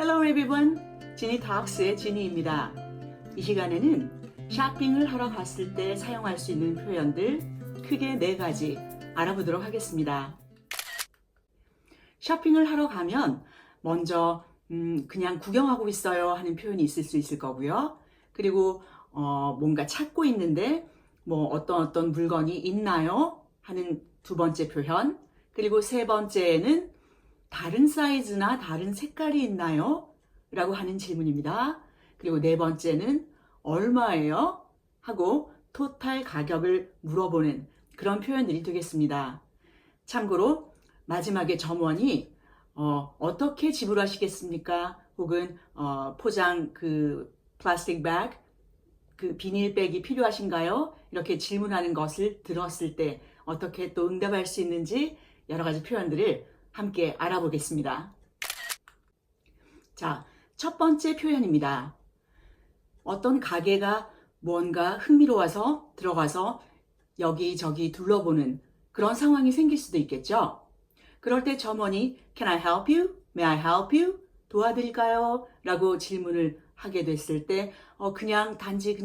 Hello everyone, Ginnie Talks의 Ginnie입니다. 이 시간에는 쇼핑을 하러 갔을 때 사용할 수 있는 표현들 크게 4가지 알아보도록 하겠습니다. 쇼핑을 하러 가면 먼저 그냥 구경하고 있어요 하는 표현이 있을 수 있을 거고요. 그리고 뭔가 찾고 있는데 뭐 어떤 물건이 있나요? 하는 2번째 표현. 그리고 3번째에는 다른 사이즈나 다른 색깔이 있나요? 라고 하는 질문입니다. 그리고 4번째는 얼마예요? 하고 토탈 가격을 물어보는 그런 표현들이 되겠습니다. 참고로 마지막에 점원이 어떻게 지불하시겠습니까? 혹은 포장 플라스틱 백, 비닐백이 필요하신가요? 이렇게 질문하는 것을 들었을 때 어떻게 또 응답할 수 있는지 여러 가지 표현들을 함께 알아보겠습니다. 자, 첫 번째 표현입니다. 어떤 가게가 뭔가 흥미로워서 들어가서 여기저기 둘러보는 그런 상황이 생길 수도 있겠죠. 그럴 때 점원이 Can I help you? May I help you? 도와드릴까요? 라고 질문을 하게 됐을 때 단지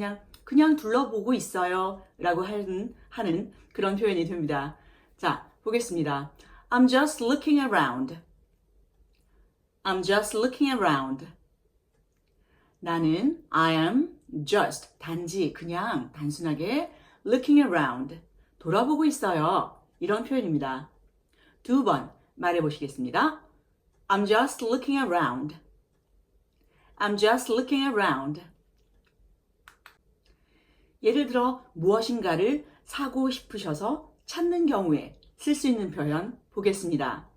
그냥 둘러보고 있어요 라고 하는 그런 표현이 됩니다. 자, 보겠습니다. I'm just looking around. I'm just looking around. 나는 I am just 단지 그냥 단순하게 looking around 돌아보고 있어요. 이런 표현입니다. 2번 말해 보시겠습니다. I'm just looking around. I'm just looking around. 예를 들어 무엇인가를 사고 싶으셔서 찾는 경우에 쓸 수 있는 표현 보겠습니다.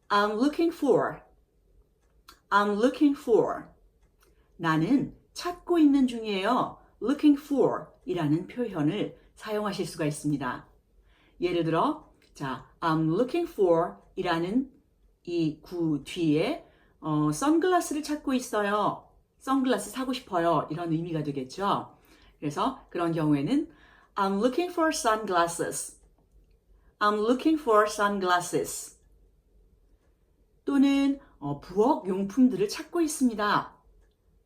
I'm looking for. I'm looking for. 나는 찾고 있는 중이에요. looking for 이라는 표현을 사용하실 수가 있습니다. 예를 들어 I'm looking for 이라는 이 구 뒤에 선글라스를 찾고 있어요. 선글라스 사고 싶어요. 이런 의미가 되겠죠. 그래서 그런 경우에는 I'm looking for sunglasses. I'm looking for sunglasses. 또는 부엌 용품들을 찾고 있습니다.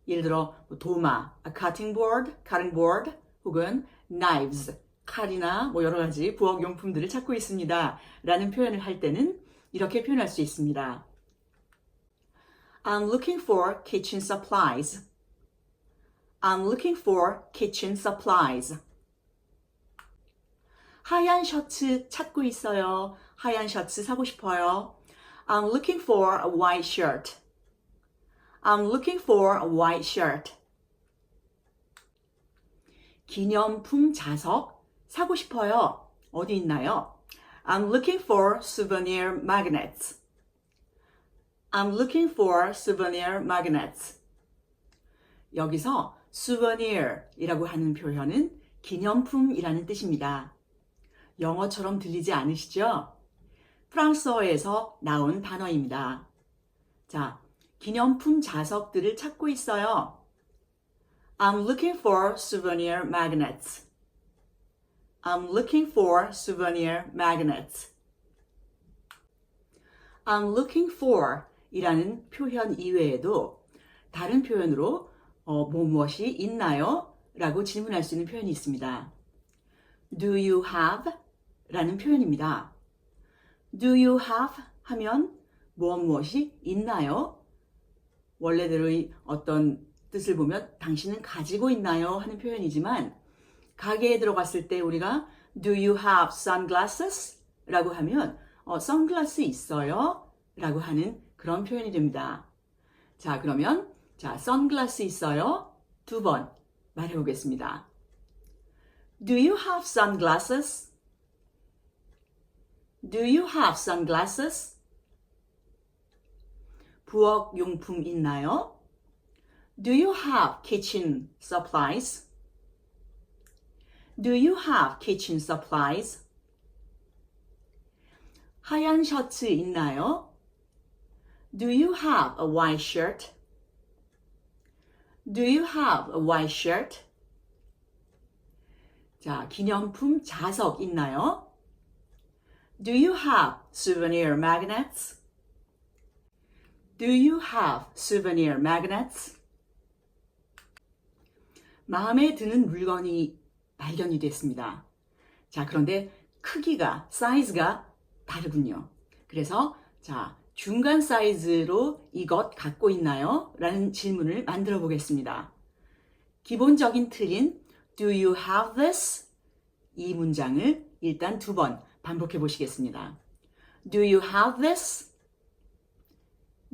예를 들어 도마, a cutting board 혹은 knives, 칼이나 여러 가지 부엌 용품들을 찾고 있습니다. 라는 표현을 할 때는 이렇게 표현할 수 있습니다. I'm looking for kitchen supplies. I'm looking for kitchen supplies. 하얀 셔츠 찾고 있어요. 하얀 셔츠 사고 싶어요. I'm looking for a white shirt. I'm looking for a white shirt. 기념품 자석 사고 싶어요. 어디 있나요? I'm looking for souvenir magnets. I'm looking for souvenir magnets. 여기서 souvenir이라고 하는 표현은 기념품이라는 뜻입니다. 영어처럼 들리지 않으시죠? 프랑스어에서 나온 단어입니다. 자, 기념품 자석들을 찾고 있어요. I'm looking for souvenir magnets. I'm looking for souvenir magnets. I'm looking for 이라는 표현 이외에도 다른 표현으로 무엇이 있나요? 라고 질문할 수 있는 표현이 있습니다. Do you have? 라는 표현입니다. Do you have? 하면 무엇이 있나요? 원래대로의 어떤 뜻을 보면 당신은 가지고 있나요? 하는 표현이지만 가게에 들어갔을 때 우리가 Do you have sunglasses? 라고 하면 선글라스 있어요? 라고 하는 그런 표현이 됩니다. 자, 그러면 선글라스 있어요? 2번 말해보겠습니다. Do you have sunglasses? Do you have sunglasses? 부엌 용품 있나요? Do you have kitchen supplies? Do you have kitchen supplies? 하얀 셔츠 있나요? Do you have a white shirt? Do you have a white shirt? 자, 기념품 자석 있나요? Do you have souvenir magnets? Do you have souvenir magnets? 마음에 드는 물건이 발견이 됐습니다. 자, 그런데 크기가, 사이즈가 다르군요. 그래서 자, 중간 사이즈로 이것 갖고 있나요? 라는 질문을 만들어 보겠습니다. 기본적인 틀인 Do you have this? 이 문장을 일단 2번 반복해 보시겠습니다. Do you have this?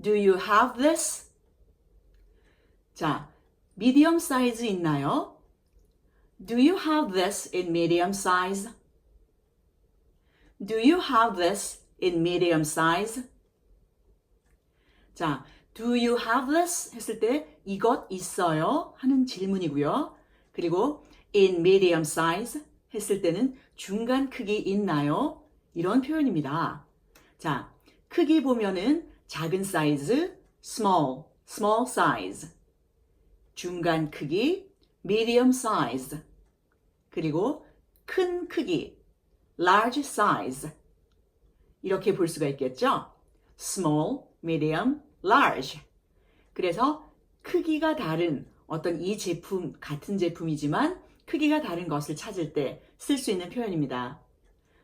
Do you have this? 자, medium size 있나요? Do you have this in medium size? Do you have this in medium size? 자, do you have this 했을 때 이것 있어요? 하는 질문이고요. 그리고 in medium size 했을 때는 중간 크기 있나요? 이런 표현입니다. 자, 크기 보면은 작은 사이즈, small size. 중간 크기, medium size. 그리고 큰 크기, large size. 이렇게 볼 수가 있겠죠? small, medium, large. 그래서 크기가 다른 어떤 이 제품, 같은 제품이지만 크기가 다른 것을 찾을 때 쓸 수 있는 표현입니다.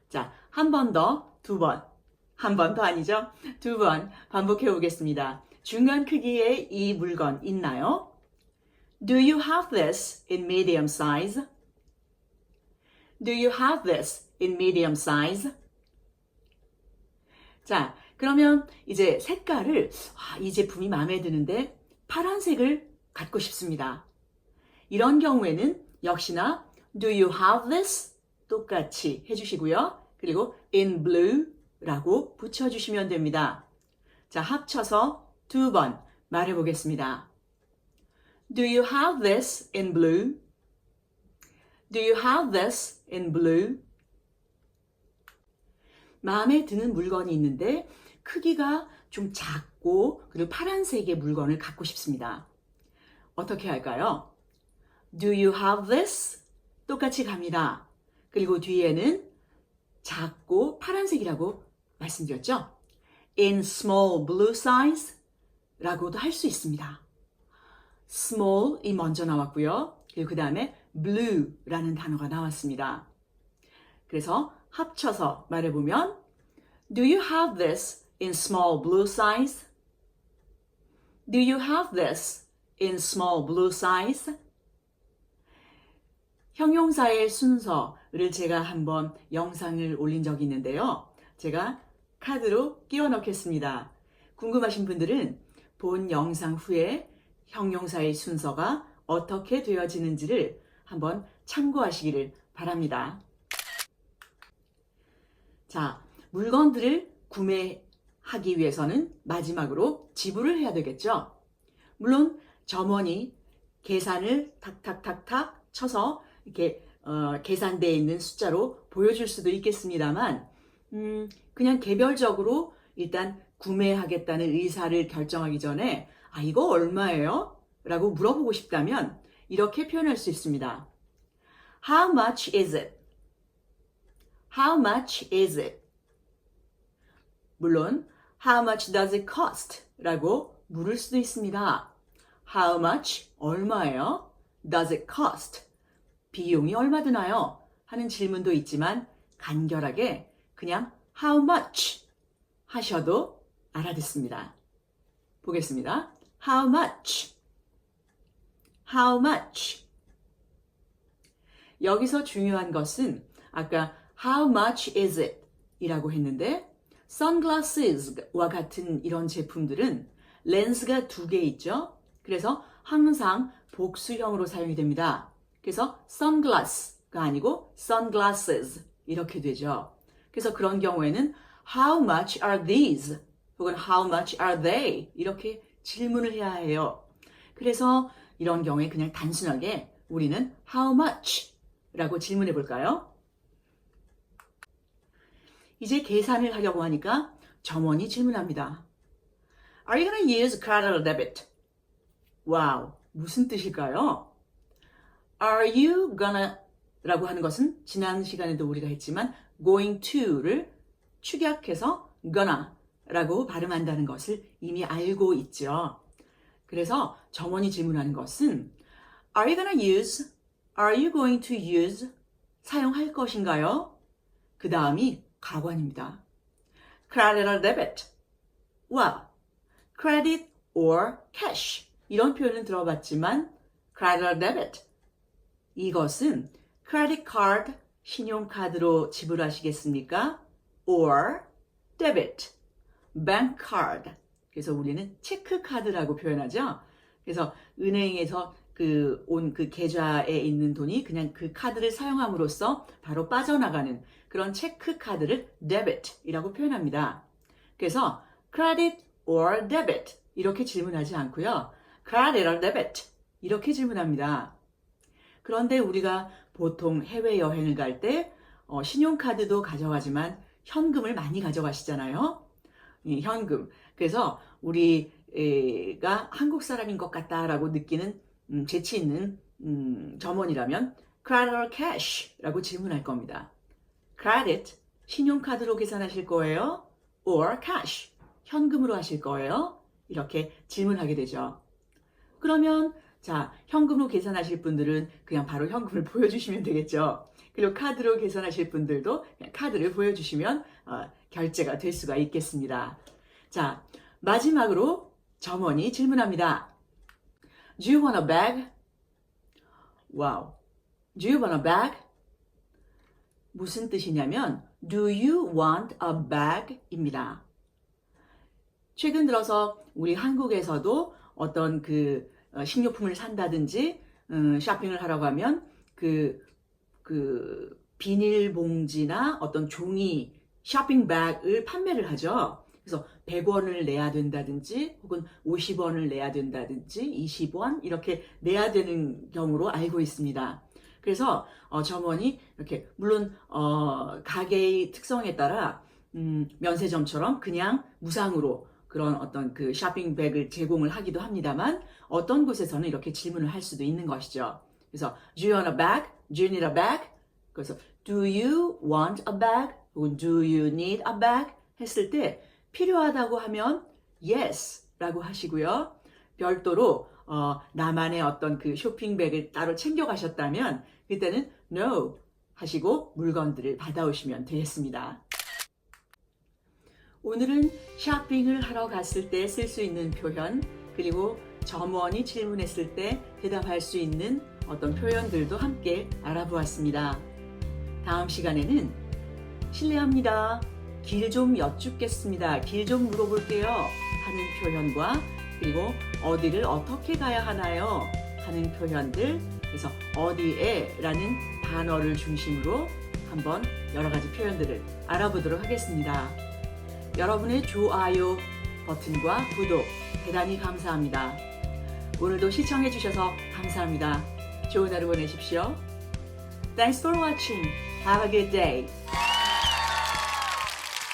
자, 한 번 더, 2번. 한 번 더 아니죠? 2번 반복해 보겠습니다. 중간 크기의 이 물건 있나요? Do you have this in medium size? Do you have this in medium size? 자, 그러면 이제 색깔을 이 제품이 마음에 드는데 파란색을 갖고 싶습니다. 이런 경우에는 역시나 Do you have this? 똑같이 해주시고요. 그리고 in blue 라고 붙여주시면 됩니다. 자, 합쳐서 2번 말해보겠습니다. Do you have this in blue? Do you have this in blue? 마음에 드는 물건이 있는데 크기가 좀 작고 그리고 파란색의 물건을 갖고 싶습니다. 어떻게 할까요? Do you have this? 똑같이 갑니다. 그리고 뒤에는 작고 파란색이라고 말씀드렸죠? In small blue size 라고도 할 수 있습니다. small이 먼저 나왔고요. 그리고 그 다음에 blue라는 단어가 나왔습니다. 그래서 합쳐서 말해보면 Do you have this in small blue size? Do you have this in small blue size? 형용사의 순서를 제가 한번 영상을 올린 적이 있는데요. 제가 카드로 끼워 넣겠습니다. 궁금하신 분들은 본 영상 후에 형용사의 순서가 어떻게 되어지는지를 한번 참고하시기를 바랍니다. 자, 물건들을 구매하기 위해서는 마지막으로 지불을 해야 되겠죠. 물론 점원이 계산을 탁탁탁탁 쳐서 이렇게 계산대에 있는 숫자로 보여줄 수도 있겠습니다만 그냥 개별적으로 일단 구매하겠다는 의사를 결정하기 전에 이거 얼마예요? 라고 물어보고 싶다면 이렇게 표현할 수 있습니다. How much is it? How much is it? 물론 How much does it cost? 라고 물을 수도 있습니다. How much? 얼마예요? Does it cost? 비용이 얼마 드나요? 하는 질문도 있지만 간결하게 그냥 How much? 하셔도 알아듣습니다. 보겠습니다. How much? How much? 여기서 중요한 것은 아까 How much is it? 이라고 했는데 sunglasses와 같은 이런 제품들은 렌즈가 2개 있죠. 그래서 항상 복수형으로 사용이 됩니다. 그래서 sunglass가 아니고 sunglasses 이렇게 되죠. 그래서 그런 경우에는 How much are these? 혹은 How much are they? 이렇게 질문을 해야 해요. 그래서 이런 경우에 그냥 단순하게 우리는 How much? 라고 질문해 볼까요? 이제 계산을 하려고 하니까 점원이 질문합니다. Are you gonna use card or debit? 와우, 무슨 뜻일까요? Are you gonna 라고 하는 것은 지난 시간에도 우리가 했지만 going to를 축약해서 gonna 라고 발음한다는 것을 이미 알고 있죠. 그래서 점원이 질문하는 것은 Are you going to use? 사용할 것인가요? 그 다음이 가관입니다. Credit or debit? Well, credit or cash. 이런 표현은 들어봤지만 credit or debit. 이것은 credit card, 신용카드로 지불하시겠습니까? Or debit, bank card. 그래서 우리는 체크카드라고 표현하죠. 그래서 은행에서 온 계좌에 있는 돈이 그냥 그 카드를 사용함으로써 바로 빠져나가는 그런 체크카드를 debit이라고 표현합니다. 그래서 credit or debit 이렇게 질문하지 않고요. credit or debit 이렇게 질문합니다. 그런데 우리가 보통 해외여행을 갈 때 신용카드도 가져가지만 현금을 많이 가져가시잖아요. 현금. 그래서 우리가 한국 사람인 것 같다라고 느끼는 재치 있는 점원이라면 credit or cash라고 질문할 겁니다. credit, 신용카드로 계산하실 거예요? or cash, 현금으로 하실 거예요? 이렇게 질문하게 되죠. 그러면 자, 현금으로 계산하실 분들은 그냥 바로 현금을 보여주시면 되겠죠. 그리고 카드로 계산하실 분들도 그냥 카드를 보여주시면 결제가 될 수가 있겠습니다. 자, 마지막으로 점원이 질문합니다. Do you want a bag? Wow. Do you want a bag? 무슨 뜻이냐면 Do you want a bag? 입니다. 최근 들어서 우리 한국에서도 어떤 식료품을 산다든지 쇼핑을 하러 가면 비닐봉지나 어떤 종이 쇼핑백을 판매를 하죠. 그래서 100원을 내야 된다든지 혹은 50원을 내야 된다든지 20원 이렇게 내야 되는 경우로 알고 있습니다. 그래서 점원이 이렇게 물론 가게의 특성에 따라 면세점처럼 그냥 무상으로 그런 어떤 쇼핑백을 제공을 하기도 합니다만 어떤 곳에서는 이렇게 질문을 할 수도 있는 것이죠. 그래서 Do you want a bag? Do you need a bag? 그래서 Do you want a bag? 혹은 Do you need a bag? 했을 때 필요하다고 하면 Yes 라고 하시고요. 별도로 나만의 어떤 쇼핑백을 따로 챙겨가셨다면 그때는 No 하시고 물건들을 받아오시면 되겠습니다. 오늘은 쇼핑을 하러 갔을 때 쓸 수 있는 표현 그리고 점원이 질문했을 때 대답할 수 있는 어떤 표현들도 함께 알아보았습니다. 다음 시간에는 실례합니다. 길 좀 여쭙겠습니다. 길 좀 물어볼게요. 하는 표현과 그리고 어디를 어떻게 가야 하나요? 하는 표현들 그래서 어디에 라는 단어를 중심으로 한번 여러 가지 표현들을 알아보도록 하겠습니다. 여러분의 좋아요 버튼과 구독 대단히 감사합니다. 오늘도 시청해 주셔서 감사합니다. 좋은 하루 보내십시오. Thanks for watching. Have a good day.